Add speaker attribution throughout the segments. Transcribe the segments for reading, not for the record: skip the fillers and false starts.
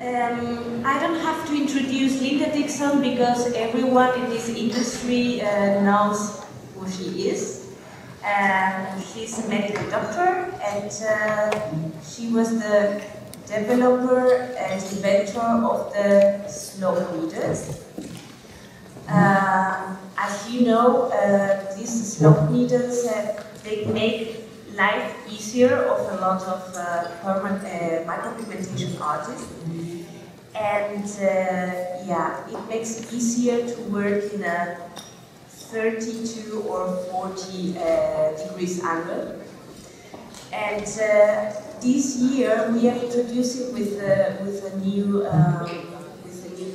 Speaker 1: I don't have to introduce 린다딕슨 because everyone in this industry knows who she is. She's a medical doctor, and she was the developer and inventor of the slope needles. As you know, these slope needles, they make life easier of a lot of micropigmentation artists. And yeah, it makes it easier to work in a 32 or 40 degrees angle. And this year we are introducing with a new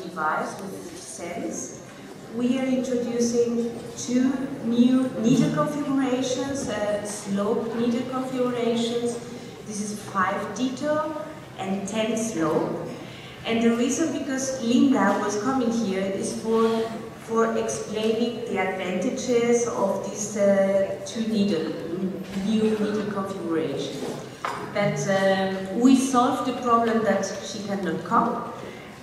Speaker 1: device, with Sense. We are introducing 2 new needle configurations, slope needle configurations. This is 5 detail and 10 slope. And the reason because Linda was coming here is for explaining the advantages of these 2 new needle configurations. But we solved the problem that she cannot come.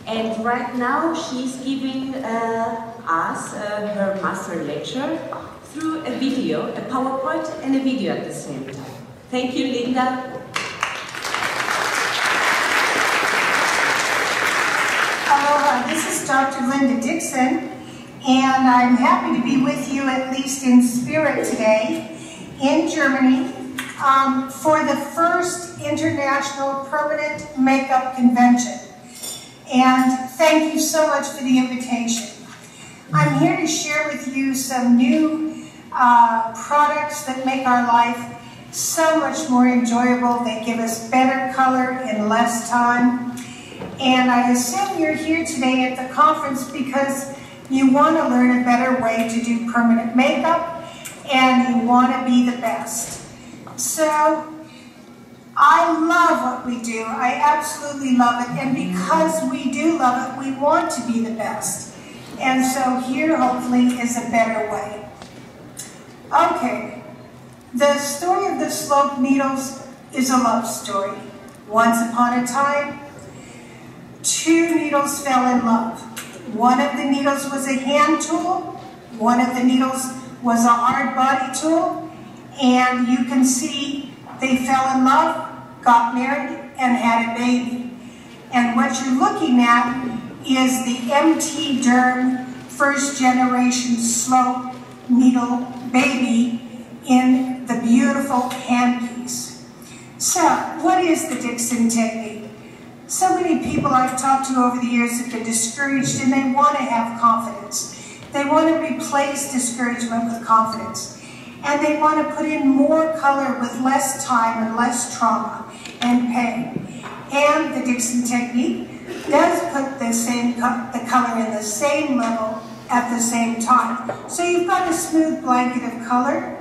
Speaker 1: And right now she's giving us her master lecture through a video, a PowerPoint and a video at the same time. Thank you, Linda.
Speaker 2: Hello, this is Dr. 린da딕슨, and I'm happy to be with you, at least in spirit today, in Germany, for the first International Permanent Makeup Convention. And thank you so much for the invitation. I'm here to share with you some new products that make our life so much more enjoyable. They give us better color in less time. And I assume you're here today at the conference because you want to learn a better way to do permanent makeup and you want to be the best. So I love what we do. I absolutely love it. And because we do love it, we want to be the best. And so here, hopefully, is a better way. Okay. The story of the slope needles is a love story. Once upon a time, 2 needles fell in love. One of the needles was a hand tool. One of the needles was a hard body tool. And you can see they fell in love, got married, and had a baby. And what you're looking at is the MT Derm first generation slope needle baby in the beautiful handpiece. So, what is the Dixon technique? So many people I've talked to over the years have been discouraged and they want to have confidence. They want to replace discouragement with confidence. And they want to put in more color with less time and less trauma and pain. And the Dixon technique does put the color in the same level at the same time. So you've got a smooth blanket of color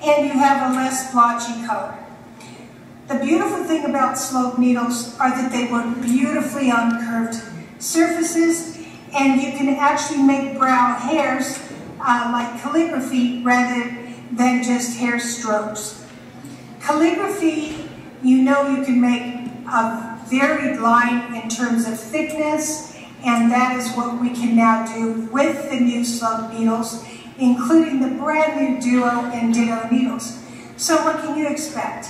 Speaker 2: and you have a less blotchy color. The beautiful thing about slope needles are that they work beautifully on curved surfaces, and you can actually make brow hairs like calligraphy rather than just hair strokes. Calligraphy, you know, you can make a varied line in terms of thickness, and that is what we can now do with the new slope needles, including the brand new Duo and Ditto needles. So what can you expect?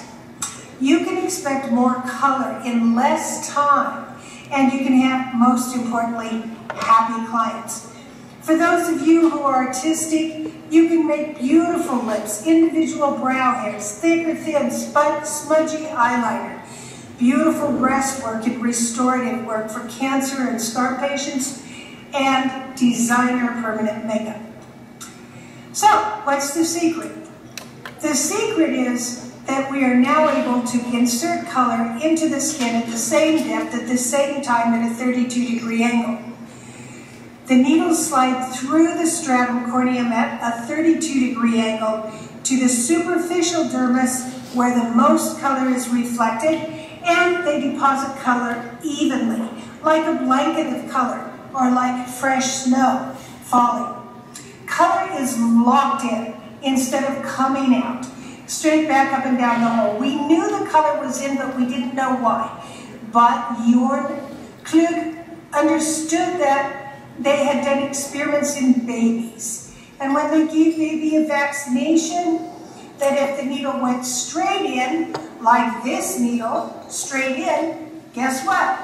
Speaker 2: You can expect more color in less time, and you can have, most importantly, happy clients. For those of you who are artistic, you can make beautiful lips, individual brow hairs, thick or thin, smudgy eyeliner, beautiful breast work and restorative work for cancer and scar patients, and designer permanent makeup. So, what's the secret? The secret is that we are now able to insert color into the skin at the same depth at the same time at a 32-degree angle. The needles slide through the stratum corneum at a 32-degree angle to the superficial dermis where the most color is reflected, and they deposit color evenly, like a blanket of color or like fresh snow falling. Color is locked in instead of coming out, straight back up and down the hole. We knew the color was in, but we didn't know why. But your Klug understood that they had done experiments in babies. And when they gave baby a vaccination, that if the needle went straight in, like this needle, straight in, guess what?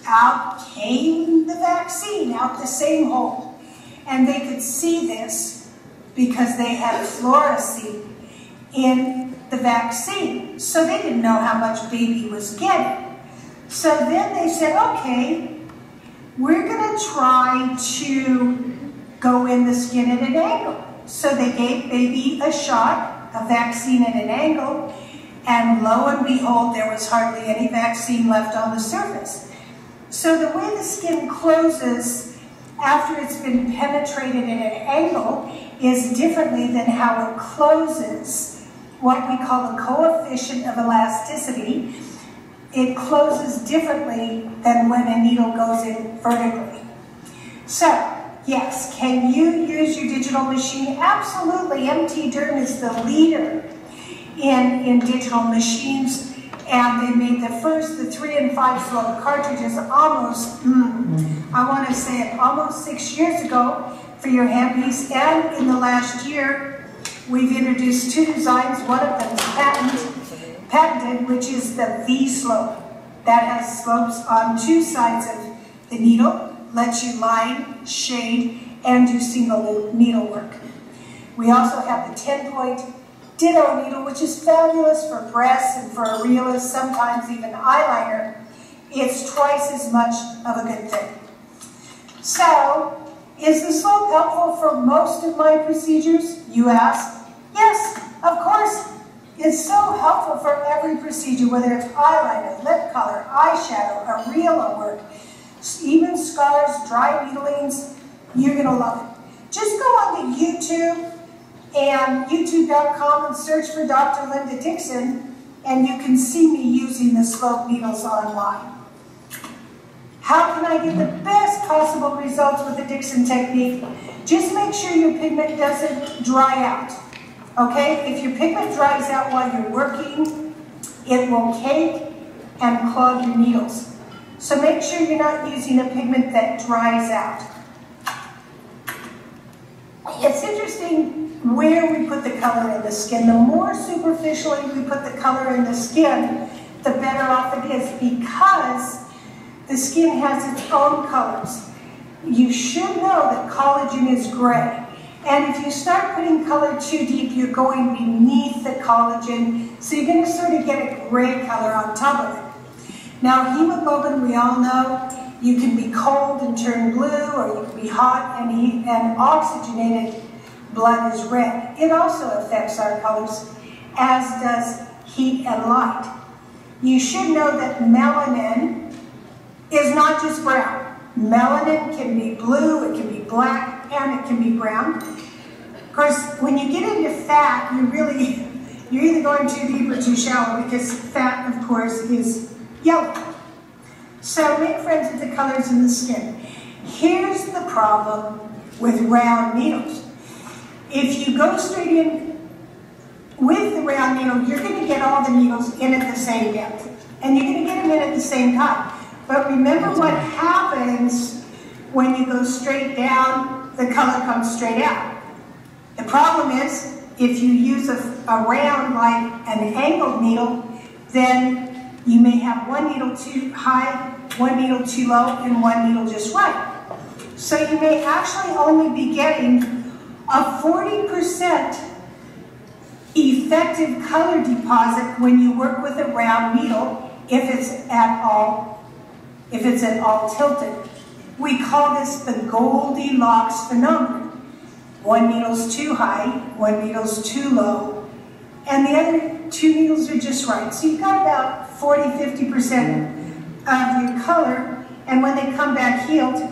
Speaker 2: Out came the vaccine, out the same hole. And they could see this because they had fluorescein in the vaccine. So they didn't know how much baby was getting. So then they said, okay, we're going to try to go in the skin at an angle. So they gave baby a shot, a vaccine at an angle, and lo and behold, there was hardly any vaccine left on the surface. So the way the skin closes after it's been penetrated at an angle is differently than how it closes, what we call the coefficient of elasticity. It closes differently than when a needle goes in vertically. So, yes, can you use your digital machine? Absolutely. MT Derm is the leader in digital machines, and they made the 3 and 5 slope cartridges almost, I want to say it, almost 6 years ago for your handpiece. And in the last year, we've introduced 2 designs. One of them is patented, which is the V slope. That has slopes on 2 sides of the needle, lets you line, shade, and do single needlework. We also have the 10-point ditto needle, which is fabulous for breasts and for areolas, sometimes even eyeliner. It's twice as much of a good thing. So, is the slope helpful for most of my procedures, you ask? Yes, of course. It's so helpful for every procedure, whether it's eyeliner, lip color, eyeshadow, areola work, even scars, dry needlings, you're going to love it. Just go on to YouTube and youtube.com and search for Dr. 린다딕슨, and you can see me using the slope needles online. How can I get the best possible results with the Dixon technique? Just make sure your pigment doesn't dry out. Okay? If your pigment dries out while you're working, it will cake and clog your needles. So make sure you're not using a pigment that dries out. It's interesting where we put the color in the skin. The more superficially we put the color in the skin, the better off it is, because the skin has its own colors. You should know that collagen is gray. And if you start putting color too deep, you're going beneath the collagen, so you're going to sort of get a gray color on top of it. Now, hemoglobin, we all know, you can be cold and turn blue, or you can be hot and oxygenated blood is red. It also affects our colors, as does heat and light. You should know that melanin is not just brown. Melanin can be blue, it can be black, and it can be brown. Of course, when you get into fat, you're either going too deep or too shallow, because fat, of course, is yellow. So make friends with the colors in the skin. Here's the problem with round needles. If you go straight in with the round needle, you're going to get all the needles in at the same depth. And you're going to get them in at the same time. But remember what happens when you go straight down, the color comes straight out. The problem is, if you use a round like an angled needle, then you may have one needle too high, one needle too low, and one needle just right. So you may actually only be getting a 40% effective color deposit when you work with a round needle, if it's at all tilted. We call this the Goldilocks phenomenon. One needle's too high, one needle's too low, and the other 2 needles are just right. So you've got about 40–50% of your color, and when they come back healed,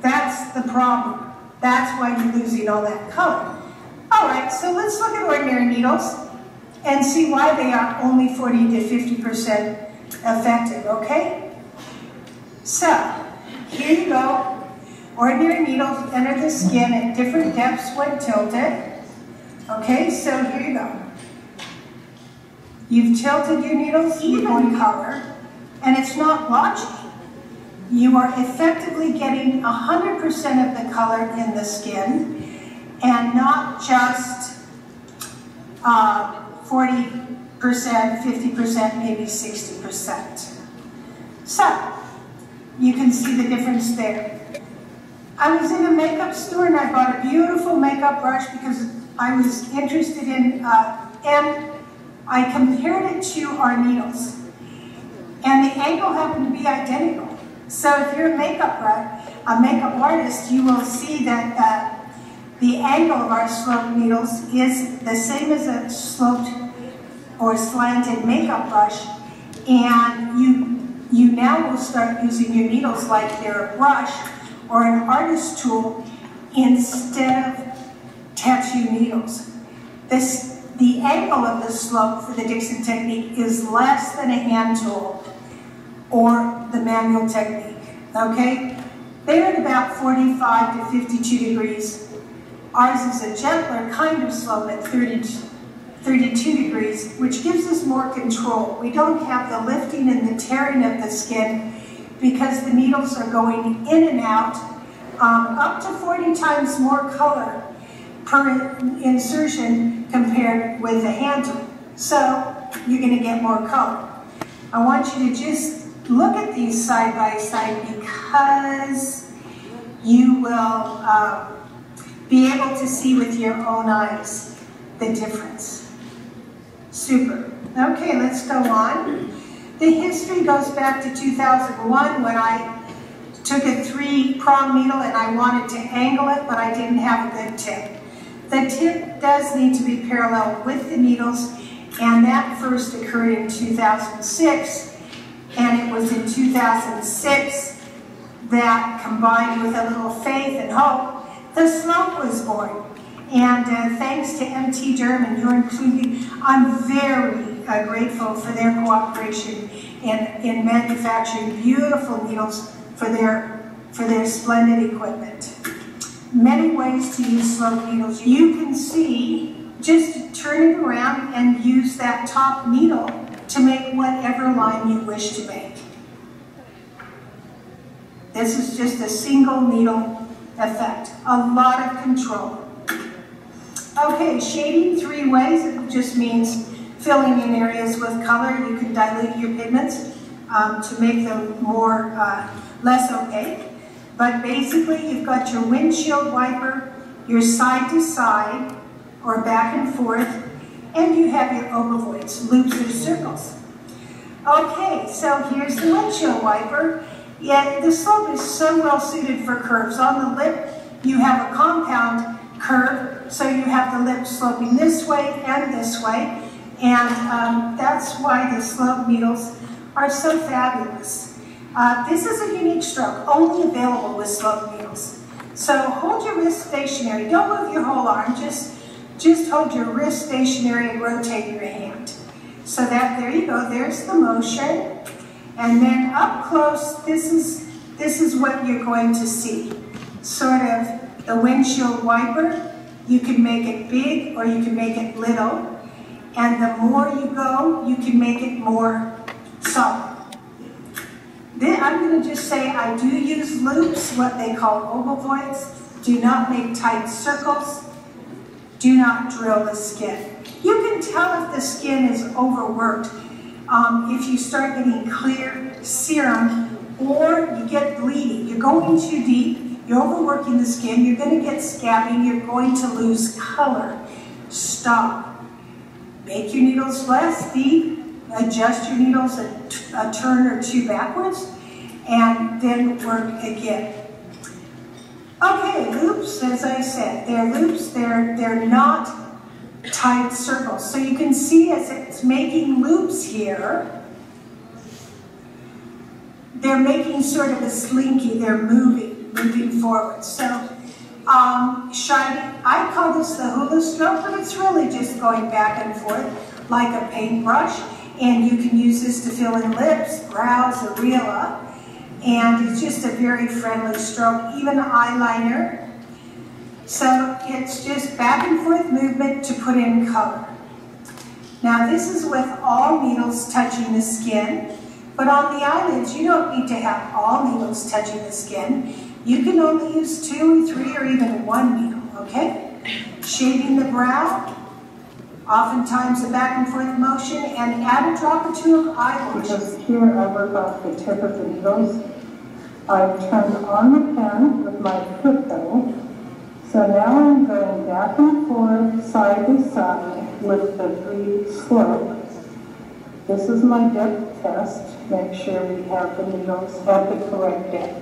Speaker 2: that's the problem. That's why you're losing all that color. All right, so let's look at ordinary needles and see why they are only 40–50% effective, okay? So, here you go. Ordinary needles enter the skin at different depths when tilted. Okay, so here you go. You've tilted your needles, you're going color, and it's not blotchy. you are effectively getting 100% of the color in the skin and not just 40%, 50%, maybe 60%. So, you can see the difference there. I was in a makeup store and I bought a beautiful makeup brush because I was interested in, and I compared it to our needles. And the angle happened to be identical. So if you're a makeup artist, you will see that the angle of our sloped needles is the same as a sloped or slanted makeup brush, and you now will start using your needles like they're a brush or an artist tool instead of tattoo needles. The angle of the slope for the Dixon technique is less than a hand tool or the manual technique, okay? They're at about 45 to 52 degrees. Ours is a gentler kind of slope at 32 degrees, which gives us more control. We don't have the lifting and the tearing of the skin because the needles are going in and out, up to 40 times more color per insertion compared with the hand tool. So you're going to get more color. I want you to just look at these side by side because you will be able to see with your own eyes the difference. Super. Okay, let's go on. The history goes back to 2001 when I took a 3-prong needle and I wanted to angle it, but I didn't have a good tip. The tip does need to be parallel with the needles, and that first occurred in 2006, and it was in 2006 that, combined with a little faith and hope, the slope was born. And thanks to MT Derm and your including, I'm very grateful for their cooperation in manufacturing beautiful needles for their splendid equipment. Many ways to use slope needles. You can see, just turn it around and use that top needle to make whatever line you wish to make. This is just a single needle effect. A lot of control. Okay, shading 3 ways. It just means filling in areas with color. You can dilute your pigments to make them more, less opaque. But basically, you've got your windshield wiper, your side to side, or back and forth, and you have your ovoids, loops or circles. Okay, so here's the windshield wiper. Yeah, the slope is so well suited for curves. On the lip, you have a compound curve, so you have the lip sloping this way and this way, and that's why the slope needles are so fabulous. This is a unique stroke, only available with slope needles. So hold your wrist stationary. Don't move your whole arm, just hold your wrist stationary and rotate your hand. So that, there you go, there's the motion. And then up close, this is what you're going to see. Sort of the windshield wiper. You can make it big or you can make it little. And the more you go, you can make it more solid. Then I'm going to just say I do use loops, what they call ovoids. Do not make tight circles. Do not drill the skin. You can tell if the skin is overworked if you start getting clear serum or you get bleeding. You're going too deep, you're overworking the skin, you're going to get scabbing, you're going to lose color. Stop. Make your needles less deep, adjust your needles a turn or 2 backwards, and then work again. Okay, loops, as I said, they're loops, they're not tight circles. So you can see as it's making loops here, they're making sort of a slinky, they're moving forward. So shiny, I call this the hula stroke, but it's really just going back and forth like a paintbrush. And you can use this to fill in lips, brows, areola. And it's just a very friendly stroke, even eyeliner. So it's just back and forth movement to put in color. Now this is with all needles touching the skin, But on the eyelids, you don't need to have all needles touching the skin. You can only use 2, 3, or even 1 needle, okay? Shading the brow, oftentimes a back and forth motion, and add a drop or 2 of eyelash.
Speaker 3: Because here I work off the tip of the needles. I've turned on the pen with my foot pedal. So now I'm going back and forth, side to side, with the free slope. This is my depth test. Make sure we have the needles at the correct depth.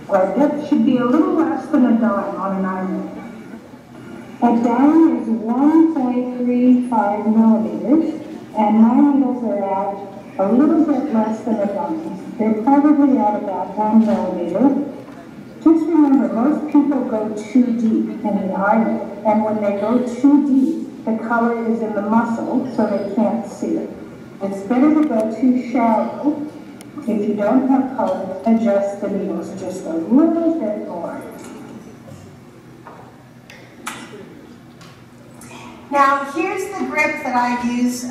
Speaker 3: Our depth should be a little less than a dime on an eyelid. A dime is 1.35 millimeters, and my needles are at a little bit less than a dime. They're probably at about 1 millimeter. Just remember, most people go too deep in the eyelid, and when they go too deep, the color is in the muscle, so they can't see it. It's better to go too shallow. If you don't have color, adjust the needles just a little bit more.
Speaker 2: Now, here's the grip that I use.